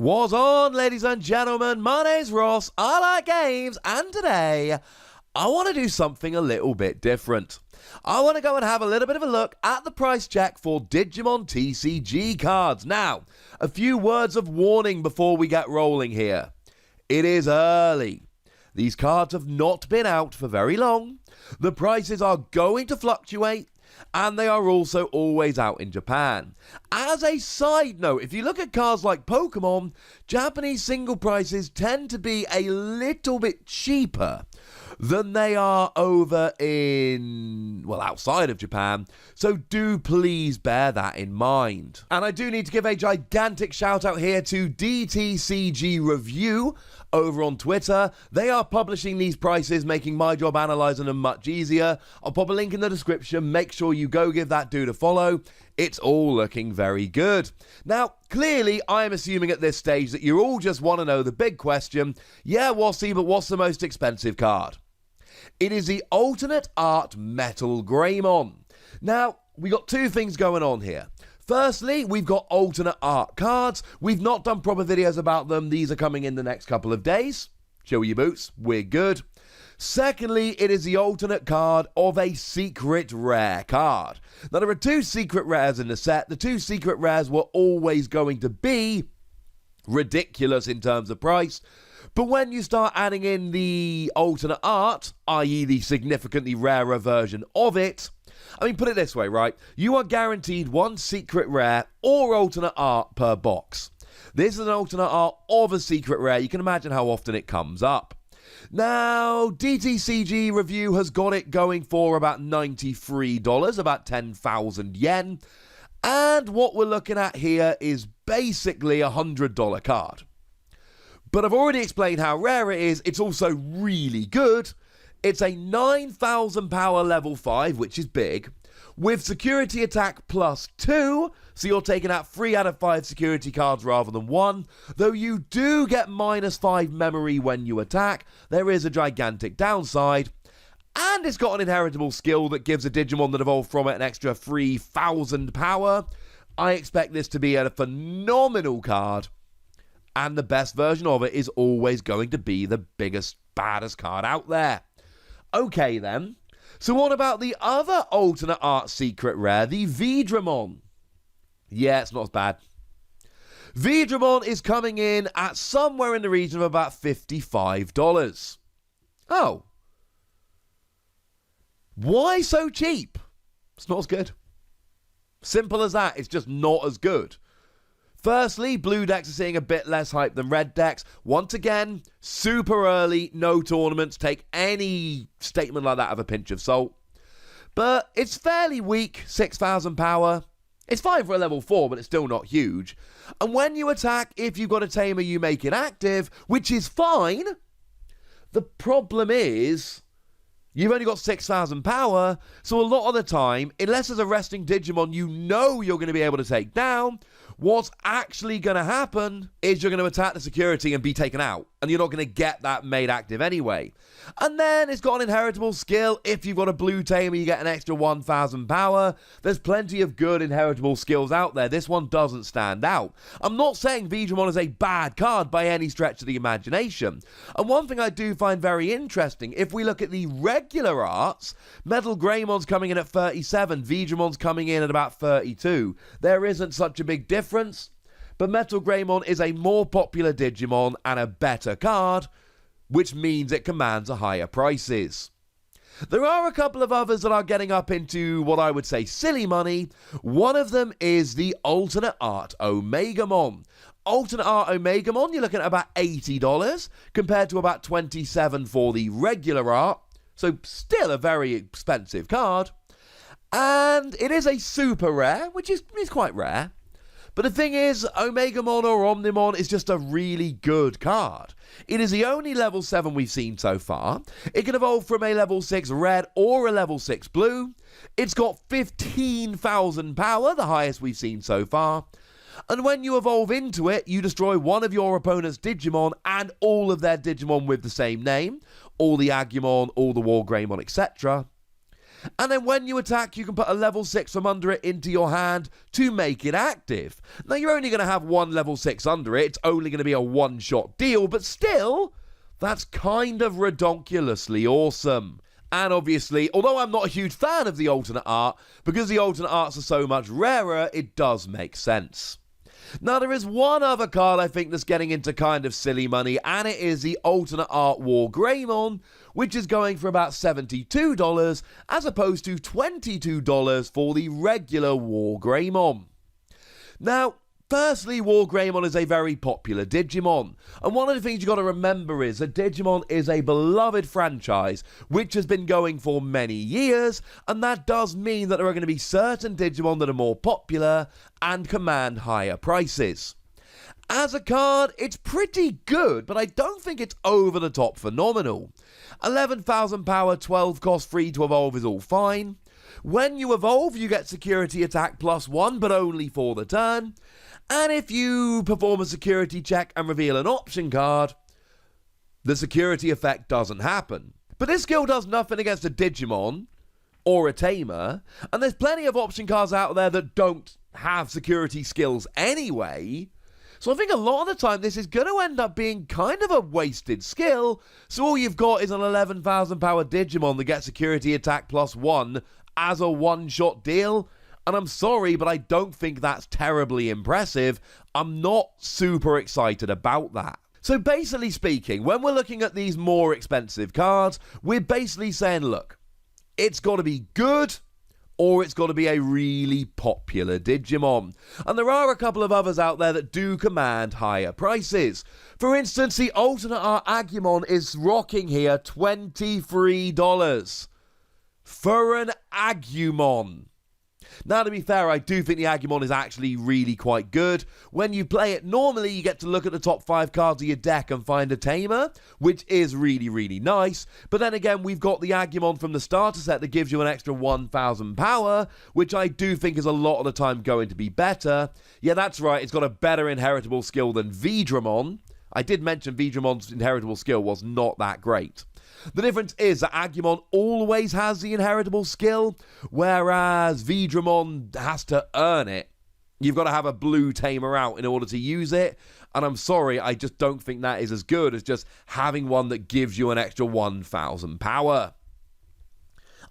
What's on, ladies and gentlemen? My name's Ross, I like games, and today I want to do something a little bit different. I want to go and have a little bit of a look at the price check for Digimon TCG cards. Now, a few words of warning before we get rolling here. It is early. These cards have not been out for very long. The prices are going to fluctuate, and they are also always out in Japan. As a side note, if you look at cards like Pokemon, Japanese single prices tend to be a little bit cheaper than they are over in, well, outside of Japan, so do please bear that in mind. And I do need to give a gigantic shout out here to DTCG Review over on Twitter. They are publishing these prices, making my job analysing them much easier. I'll pop a link in the description, make sure you go give that dude a follow. It's all looking very good. Now, clearly, I am assuming at this stage that you all just want to know the big question. Yeah, Wossy, but what's the most expensive card? It is the alternate art Metal Greymon. Now, we got two things going on here. Firstly, we've got alternate art cards. We've not done proper videos about them. These are coming in the next couple of days. Chill your boots. We're good. Secondly, it is the alternate card of a secret rare card. Now, there are two secret rares in the set. The two secret rares were always going to be ridiculous in terms of price. But when you start adding in the alternate art, i.e. the significantly rarer version of it, I mean, put it this way, right? You are guaranteed one secret rare or alternate art per box. This is an alternate art of a secret rare. You can imagine how often it comes up. Now, DTCG Review has got it going for about $93, about 10,000 yen. And what we're looking at here is basically a $100 card. But I've already explained how rare it is. It's also really good. It's a 9,000 power level 5, which is big, with security attack +2, so you're taking out 3 out of 5 security cards rather than 1, though you do get -5 memory when you attack. There is a gigantic downside, and it's got an inheritable skill that gives a Digimon that evolved from it an extra 3,000 power. I expect this to be a phenomenal card, and the best version of it is always going to be the biggest, baddest card out there. Okay then, so what about the other alternate art secret rare, the Vedramon? Yeah, it's not as bad. Vedramon is coming in at somewhere in the region of about $55. Oh. Why so cheap? It's not as good. Simple as that, it's just not as good. Firstly, blue decks are seeing a bit less hype than red decks. Once again, super early, no tournaments. Take any statement like that with a pinch of salt. But it's fairly weak, 6,000 power. It's fine for a level 4, but it's still not huge. And when you attack, if you've got a tamer, you make it active, which is fine. The problem is, you've only got 6,000 power, so a lot of the time, unless there's a resting Digimon you know you're going to be able to take down, what's actually going to happen is you're going to attack the security and be taken out, and you're not going to get that made active anyway. And then it's got an inheritable skill. If you've got a blue tamer, you get an extra 1,000 power. There's plenty of good inheritable skills out there. This one doesn't stand out. I'm not saying Vedramon is a bad card by any stretch of the imagination. And one thing I do find very interesting, if we look at the regular arts, Metal Greymon's coming in at 37, Vedramon's coming in at about 32. There isn't such a big difference, but Metal Greymon is a more popular Digimon and a better card, which means it commands a higher prices. There are a couple of others that are getting up into what I would say silly money. One of them is the alternate art Omegamon. Alternate art Omegamon, you're looking at about $80 compared to about $27 for the regular art. So still a very expensive card. And it is a super rare, which is quite rare. But the thing is, Omegamon or Omnimon is just a really good card. It is the only level 7 we've seen so far. It can evolve from a level 6 red or a level 6 blue. It's got 15,000 power, the highest we've seen so far. And when you evolve into it, you destroy one of your opponent's Digimon and all of their Digimon with the same name. All the Agamon, all the War Greymon, etc. And then when you attack, you can put a level 6 from under it into your hand to make it active. Now, you're only going to have one level 6 under it. It's only going to be a one-shot deal, but still, that's kind of redonkulously awesome. And obviously, although I'm not a huge fan of the alternate art, because the alternate arts are so much rarer, it does make sense. Now, there is one other card I think that's getting into kind of silly money, and it is the alternate Art War Greymon, which is going for about $72 as opposed to $22 for the regular War Greymon. Now, firstly, War Greymon is a very popular Digimon, and one of the things you've got to remember is that Digimon is a beloved franchise which has been going for many years, and that does mean that there are going to be certain Digimon that are more popular and command higher prices. As a card, it's pretty good, but I don't think it's over the top phenomenal. 11,000 power, 12 cost free to evolve is all fine. When you evolve, you get security attack +1, but only for the turn. And if you perform a security check and reveal an option card, the security effect doesn't happen. But this skill does nothing against a Digimon or a Tamer, and there's plenty of option cards out there that don't have security skills anyway. So I think a lot of the time this is going to end up being kind of a wasted skill, so all you've got is an 11,000 power Digimon that gets security attack +1 as a one-shot deal. And I'm sorry, but I don't think that's terribly impressive. I'm not super excited about that. So basically speaking, when we're looking at these more expensive cards, we're basically saying, look, it's got to be good, or it's got to be a really popular Digimon. And there are a couple of others out there that do command higher prices. For instance, the alternate art Agamon is rocking here $23 for an Agumon. Now, to be fair, I do think the Agamon is actually really quite good. When you play it, normally you get to look at the top 5 cards of your deck and find a Tamer, which is really, really nice. But then again, we've got the Agamon from the starter set that gives you an extra 1,000 power, which I do think is a lot of the time going to be better. Yeah, that's right, it's got a better inheritable skill than Vedramon. I did mention Vedramon's inheritable skill was not that great. The difference is that Agamon always has the inheritable skill, whereas Vedramon has to earn it. You've got to have a blue Tamer out in order to use it, and I'm sorry, I just don't think that is as good as just having one that gives you an extra 1,000 power.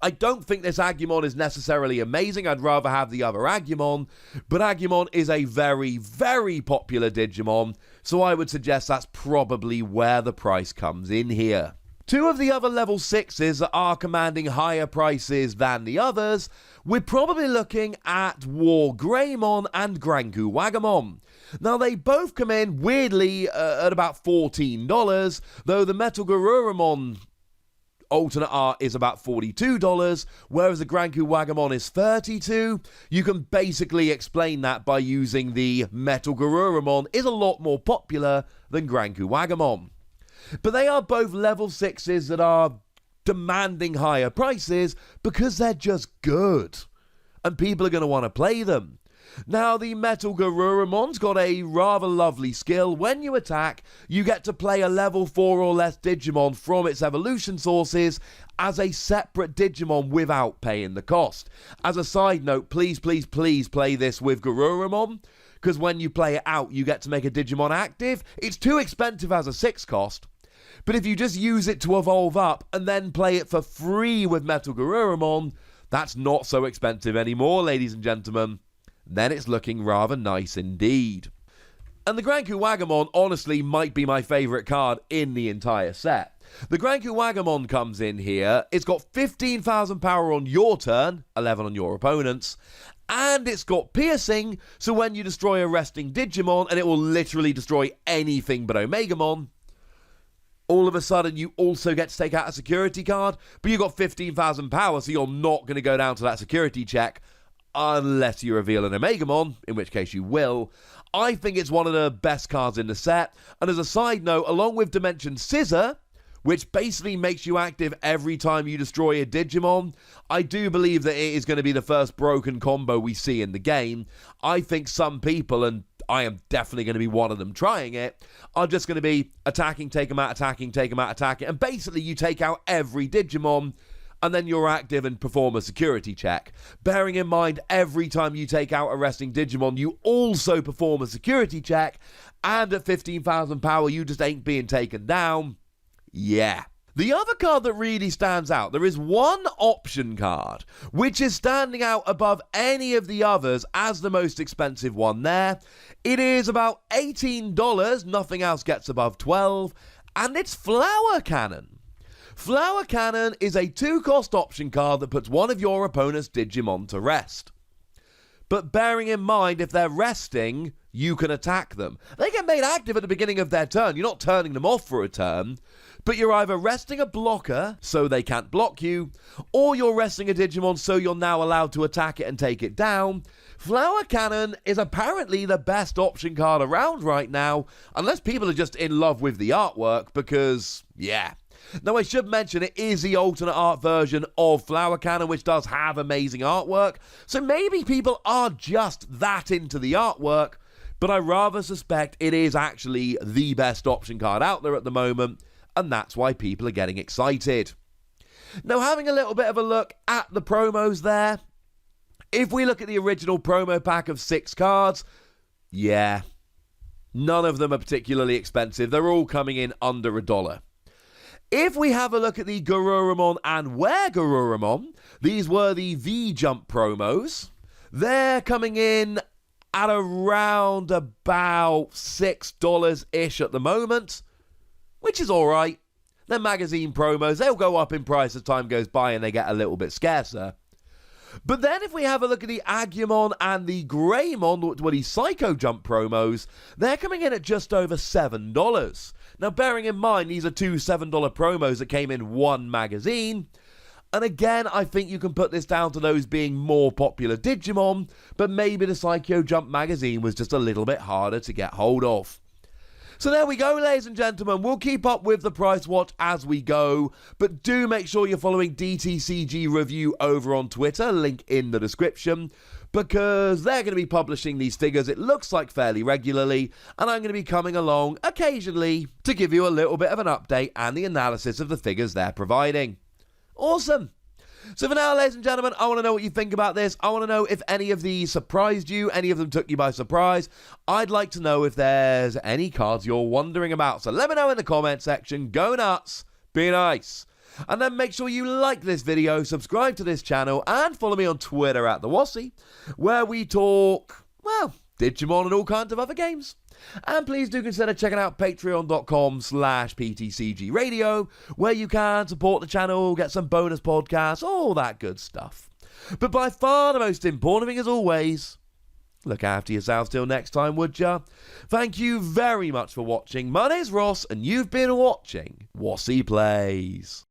I don't think this Agamon is necessarily amazing. I'd rather have the other Agamon, but Agamon is a very, very popular Digimon, so I would suggest that's probably where the price comes in here. Two of the other level 6s that are commanding higher prices than the others, we're probably looking at War Greymon and Granqugmon. Now, they both come in, weirdly, at about $14, though the Metal Garurumon alternate art is about $42, whereas the Granqugmon is $32. You can basically explain that by using the Metal Garurumon is a lot more popular than Granqugmon. But they are both level 6s that are demanding higher prices because they're just good. And people are going to want to play them. Now, the Metal Garurumon's got a rather lovely skill. When you attack, you get to play a level 4 or less Digimon from its evolution sources as a separate Digimon without paying the cost. As a side note, please, please, please play this with Garurumon, because when you play it out, you get to make a Digimon active. It's too expensive as a 6 cost. But if you just use it to evolve up and then play it for free with Metal Garurumon, that's not so expensive anymore, ladies and gentlemen. Then it's looking rather nice indeed. And the Granqugmon honestly might be my favourite card in the entire set. The Granqugmon comes in here, it's got 15,000 power on your turn, 11 on your opponent's, and it's got piercing, so when you destroy a resting Digimon, and it will literally destroy anything but Omegamon, all of a sudden you also get to take out a security card, but you've got 15,000 power, so you're not going to go down to that security check, unless you reveal an Omegamon, in which case you will. I think it's one of the best cards in the set, and as a side note, along with Dimension Scissor, which basically makes you active every time you destroy a Digimon, I do believe that it is going to be the first broken combo we see in the game. I think some people, and I am definitely going to be one of them trying it, are just going to be attacking, take them out, attacking, take them out, attacking, and basically you take out every Digimon, and then you're active and perform a security check. Bearing in mind, every time you take out a resting Digimon, you also perform a security check, and at 15,000 power, you just ain't being taken down. Yeah. The other card that really stands out, there is one option card, which is standing out above any of the others as the most expensive one there. It is about $18, nothing else gets above $12, and it's Flower Cannon. Flower Cannon is a 2-cost option card that puts one of your opponent's Digimon to rest. But bearing in mind, if they're resting, you can attack them. They get made active at the beginning of their turn. You're not turning them off for a turn, but you're either resting a blocker so they can't block you, or you're resting a Digimon so you're now allowed to attack it and take it down. Flower Cannon is apparently the best option card around right now, unless people are just in love with the artwork, because, yeah. Now, I should mention it is the alternate art version of Flower Cannon, which does have amazing artwork, so maybe people are just that into the artwork, but I rather suspect it is actually the best option card out there at the moment, and that's why people are getting excited. Now, having a little bit of a look at the promos there, if we look at the original promo pack of 6 cards, yeah, none of them are particularly expensive. They're all coming in under $1. If we have a look at the Garurumon and Weregarurumon, these were the V-Jump promos. They're coming in at around about $6-ish at the moment, which is alright. They're magazine promos. They'll go up in price as time goes by and they get a little bit scarcer. But then if we have a look at the Agamon and the Greymon, the Psycho Jump promos, they're coming in at just over $7. Now, bearing in mind, these are 2 $7 promos that came in one magazine. And again, I think you can put this down to those being more popular Digimon, but maybe the Psycho Jump magazine was just a little bit harder to get hold of. So there we go, ladies and gentlemen. We'll keep up with the price watch as we go, but do make sure you're following DTCG Review over on Twitter, link in the description, because they're going to be publishing these figures, it looks like, fairly regularly, and I'm going to be coming along occasionally to give you a little bit of an update and the analysis of the figures they're providing. Awesome. So for now, ladies and gentlemen, I want to know what you think about this. I want to know if any of these surprised you, any of them took you by surprise. I'd like to know if there's any cards you're wondering about. So let me know in the comment section. Go nuts. Be nice. And then make sure you like this video, subscribe to this channel, and follow me on Twitter at the Wossy, where we talk, well, Digimon and all kinds of other games. And please do consider checking out patreon.com/PTCG Radio, where you can support the channel, get some bonus podcasts, all that good stuff. But by far the most important thing, as always, look after yourselves till next time, would ya? Thank you very much for watching. My name's Ross, and you've been watching Wossy Plays.